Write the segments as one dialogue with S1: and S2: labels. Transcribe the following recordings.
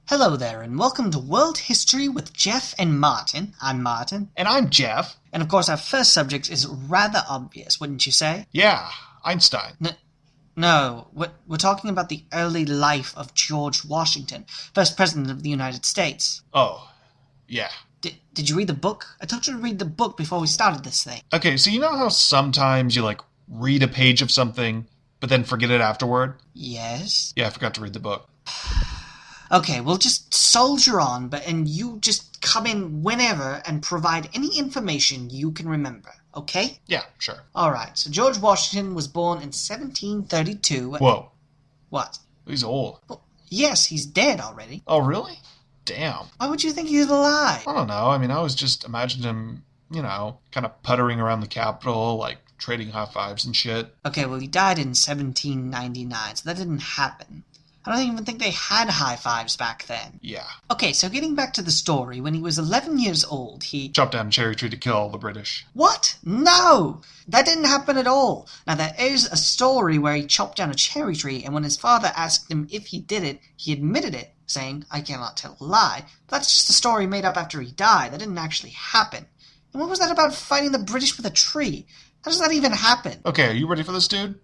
S1: Hello there, and welcome to World History with Jeff and Martin. I'm Martin.
S2: And I'm Jeff.
S1: And of course, our first subject is rather obvious, wouldn't you say?
S2: Yeah, Einstein.
S1: No, we're talking about the early life of George Washington, first president of the United States.
S2: Oh, yeah.
S1: Did you read the book? I told you to read the book before we started this thing.
S2: Okay, so you know how sometimes you, read a page of something, but then forget it afterward?
S1: Yes?
S2: Yeah, I forgot to read the book.
S1: Okay, we'll just soldier on, and you just come in whenever and provide any information you can remember, okay?
S2: Yeah, sure.
S1: Alright, so George Washington was born in 1732.
S2: Whoa.
S1: What?
S2: He's old.
S1: Well, yes, he's dead already.
S2: Oh, really? Damn.
S1: Why would you think he was alive?
S2: I don't know. I was just imagining him, kind of puttering around the Capitol, trading high fives and shit.
S1: Okay, well, he died in 1799, so that didn't happen. I don't even think they had high fives back then.
S2: Yeah.
S1: Okay, so getting back to the story, when he was 11 years old, he...
S2: chopped down a cherry tree to kill all the British.
S1: What? No! That didn't happen at all. Now, there is a story where he chopped down a cherry tree, and when his father asked him if he did it, he admitted it, saying, "I cannot tell a lie." But that's just a story made up after he died. That didn't actually happen. And what was that about fighting the British with a tree? How does that even happen?
S2: Okay, are you ready for this, dude?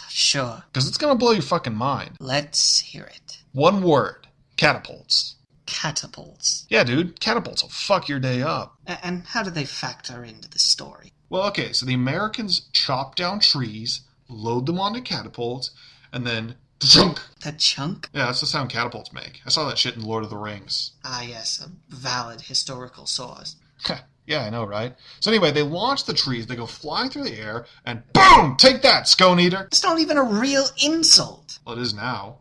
S1: Sure.
S2: Because it's gonna blow your fucking mind.
S1: Let's hear it.
S2: One word. Catapults.
S1: Catapults.
S2: Yeah, dude, catapults will fuck your day up.
S1: And how do they factor into the story?
S2: Well, okay, so the Americans chop down trees, load them onto catapults, and then chunk.
S1: The chunk?
S2: Yeah, that's the sound catapults make. I saw that shit in Lord of the Rings.
S1: Ah, yes, a valid historical source.
S2: Yeah, I know, right? So anyway, they launch the trees, they go flying through the air, and boom! Take that, scone eater!
S1: It's not even a real insult.
S2: Well, it is now.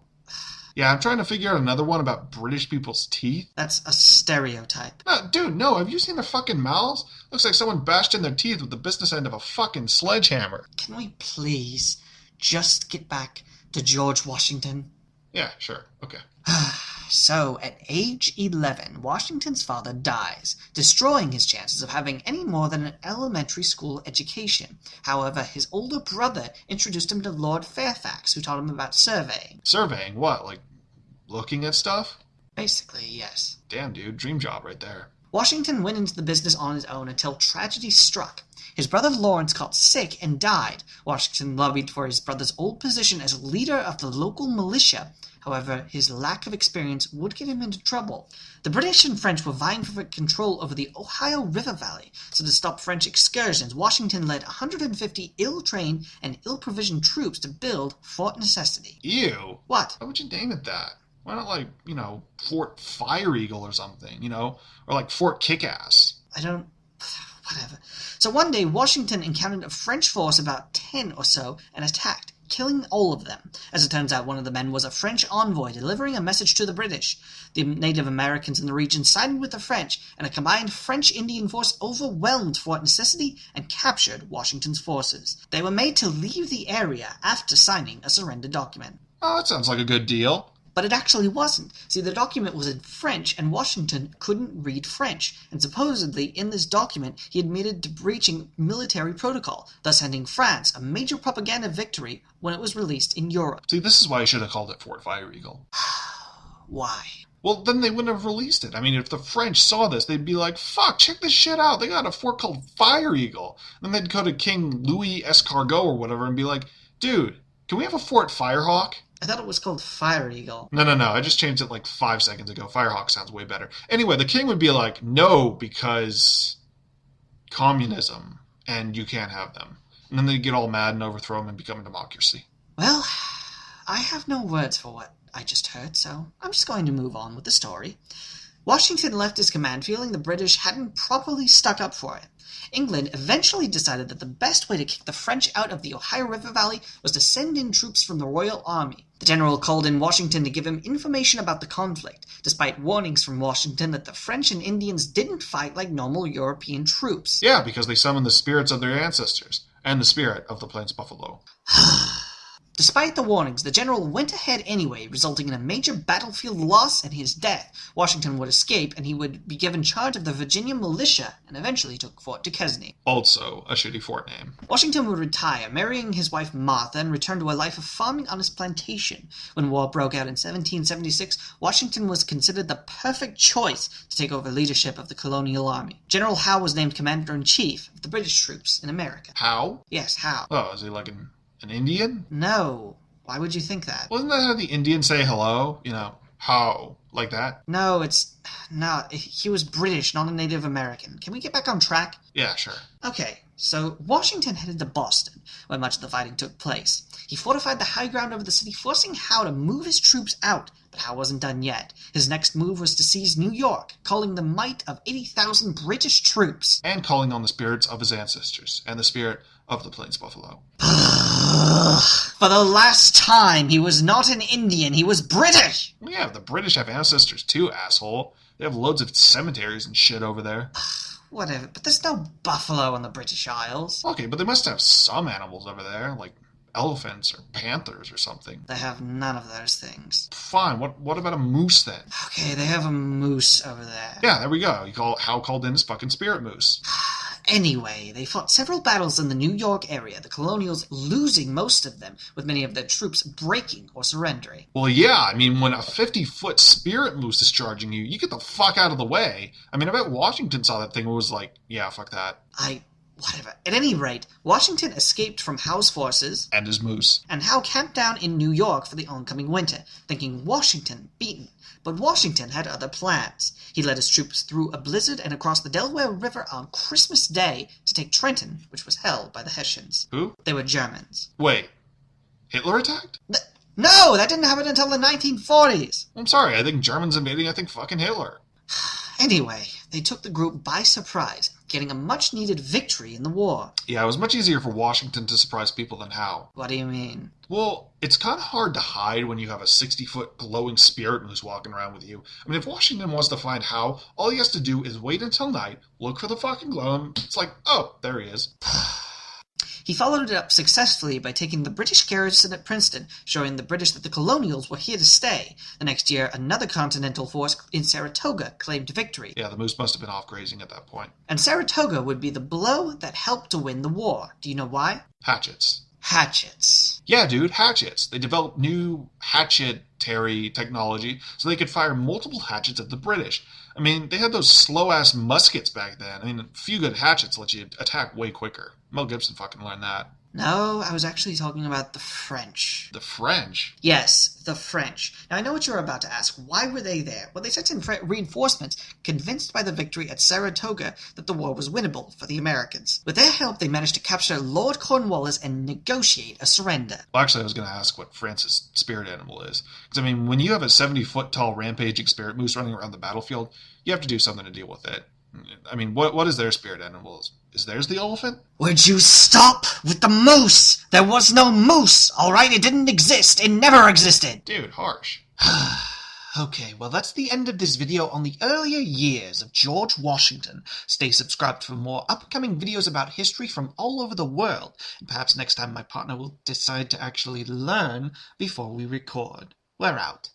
S2: Yeah, I'm trying to figure out another one about British people's teeth.
S1: That's a stereotype.
S2: No, dude, no, have you seen their fucking mouths? Looks like someone bashed in their teeth with the business end of a fucking sledgehammer.
S1: Can we please just get back to George Washington?
S2: Yeah, sure, okay.
S1: So, at age 11, Washington's father dies, destroying his chances of having any more than an elementary school education. However, his older brother introduced him to Lord Fairfax, who taught him about surveying.
S2: Surveying? What, looking at stuff?
S1: Basically, yes.
S2: Damn, dude, dream job right there.
S1: Washington went into the business on his own until tragedy struck. His brother Lawrence got sick and died. Washington lobbied for his brother's old position as leader of the local militia. However, his lack of experience would get him into trouble. The British and French were vying for control over the Ohio River Valley, so to stop French excursions, Washington led 150 ill-trained and ill-provisioned troops to build Fort Necessity.
S2: Ew.
S1: What?
S2: Why would you name it that? Why not, Fort Fire Eagle or something, or Fort Kickass?
S1: Whatever. So one day, Washington encountered a French force about 10 or so and attacked, killing all of them. As it turns out, one of the men was a French envoy delivering a message to the British. The Native Americans in the region sided with the French, and a combined French-Indian force overwhelmed Fort Necessity and captured Washington's forces. They were made to leave the area after signing a surrender document.
S2: Oh, that sounds like a good deal.
S1: But it actually wasn't. See, the document was in French, and Washington couldn't read French, and supposedly in this document he admitted to breaching military protocol, thus handing France a major propaganda victory when it was released in Europe.
S2: See, this is why I should have called it Fort Fire Eagle.
S1: Why?
S2: Well, then they wouldn't have released it. If the French saw this, they'd be like, fuck, check this shit out. They got a fort called Fire Eagle. Then they'd go to King Louis Escargot or whatever and be like, dude, can we have a Fort Firehawk?
S1: I thought it was called Fire Eagle.
S2: No. I just changed it 5 seconds ago. Firehawk sounds way better. Anyway, the king would be like, no, because communism, and you can't have them. And then they'd get all mad and overthrow them and become a democracy.
S1: Well, I have no words for what I just heard, so I'm just going to move on with the story. Washington left his command feeling the British hadn't properly stuck up for it. England eventually decided that the best way to kick the French out of the Ohio River Valley was to send in troops from the Royal Army. The general called in Washington to give him information about the conflict, despite warnings from Washington that the French and Indians didn't fight like normal European troops.
S2: Yeah, because they summoned the spirits of their ancestors, and the spirit of the Plains Buffalo.
S1: Despite the warnings, the general went ahead anyway, resulting in a major battlefield loss and his death. Washington would escape, and he would be given charge of the Virginia militia, and eventually took Fort Duquesne.
S2: Also a shitty fort name.
S1: Washington would retire, marrying his wife Martha, and return to a life of farming on his plantation. When war broke out in 1776, Washington was considered the perfect choice to take over leadership of the colonial army. General Howe was named commander-in-chief of the British troops in America.
S2: How?
S1: Yes, Howe.
S2: Oh, is he like an Indian?
S1: No. Why would you think that?
S2: Wasn't that how the Indians say hello? You know, how? Like that?
S1: No, it's not. He was British, not a Native American. Can we get back on track?
S2: Yeah, sure.
S1: Okay, so Washington headed to Boston, where much of the fighting took place. He fortified the high ground over the city, forcing Howe to move his troops out, but Howe wasn't done yet. His next move was to seize New York, calling the might of 80,000 British troops.
S2: And calling on the spirits of his ancestors, and the spirit of the Plains Buffalo.
S1: For the last time, he was not an Indian, he was British!
S2: Yeah, the British have ancestors too, asshole. They have loads of cemeteries and shit over there.
S1: Whatever, but there's no buffalo on the British Isles.
S2: Okay, but they must have some animals over there, like elephants or panthers or something.
S1: They have none of those things.
S2: Fine, what about a moose then?
S1: Okay, they have a moose over there.
S2: Yeah, there we go. Howe called in his fucking spirit moose.
S1: Anyway, they fought several battles in the New York area, the colonials losing most of them, with many of their troops breaking or surrendering.
S2: Well, yeah, I mean, when a 50-foot spirit moose is charging you, you get the fuck out of the way. I mean, I bet Washington saw that thing and was like, yeah, fuck that.
S1: Whatever. At any rate, Washington escaped from Howe's forces,
S2: And his moose.
S1: and Howe camped down in New York for the oncoming winter, thinking Washington beaten. But Washington had other plans. He led his troops through a blizzard and across the Delaware River on Christmas Day to take Trenton, which was held by the Hessians.
S2: Who?
S1: They were Germans.
S2: Wait, Hitler attacked?
S1: No, that didn't happen until the 1940s.
S2: I'm sorry, I think Germans invading, I think fucking Hitler.
S1: Anyway, they took the group by surprise, getting a much-needed victory in the war.
S2: Yeah, it was much easier for Washington to surprise people than Howe.
S1: What do you mean?
S2: Well, it's kind of hard to hide when you have a 60-foot glowing spirit moose walking around with you. I mean, if Washington wants to find Howe, all he has to do is wait until night, look for the fucking glow, and it's like, oh, there he is.
S1: He followed it up successfully by taking the British garrison at Princeton, showing the British that the colonials were here to stay. The next year, another continental force in Saratoga claimed victory.
S2: Yeah, the moose must have been off grazing at that point.
S1: And Saratoga would be the blow that helped to win the war. Do you know why?
S2: Hatchets.
S1: Hatchets.
S2: Yeah, dude, hatchets. They developed new hatchetary technology so they could fire multiple hatchets at the British. I mean, they had those slow-ass muskets back then. I mean, a few good hatchets let you attack way quicker. Mel Gibson fucking learned that.
S1: No, I was actually talking about the French.
S2: The French?
S1: Yes, the French. Now, I know what you're about to ask. Why were they there? Well, they sent in reinforcements, convinced by the victory at Saratoga that the war was winnable for the Americans. With their help, they managed to capture Lord Cornwallis and negotiate a surrender.
S2: Well, actually, I was going to ask what France's spirit animal is. Because, I mean, when you have a 70-foot-tall rampaging spirit moose running around the battlefield, you have to do something to deal with it. I mean, what is their spirit animal? Is theirs the elephant?
S1: Would you stop with the moose? There was no moose, alright? It didn't exist. It never existed.
S2: Dude, harsh.
S1: Okay, well that's the end of this video on the earlier years of George Washington. Stay subscribed for more upcoming videos about history from all over the world. And perhaps next time my partner will decide to actually learn before we record. We're out.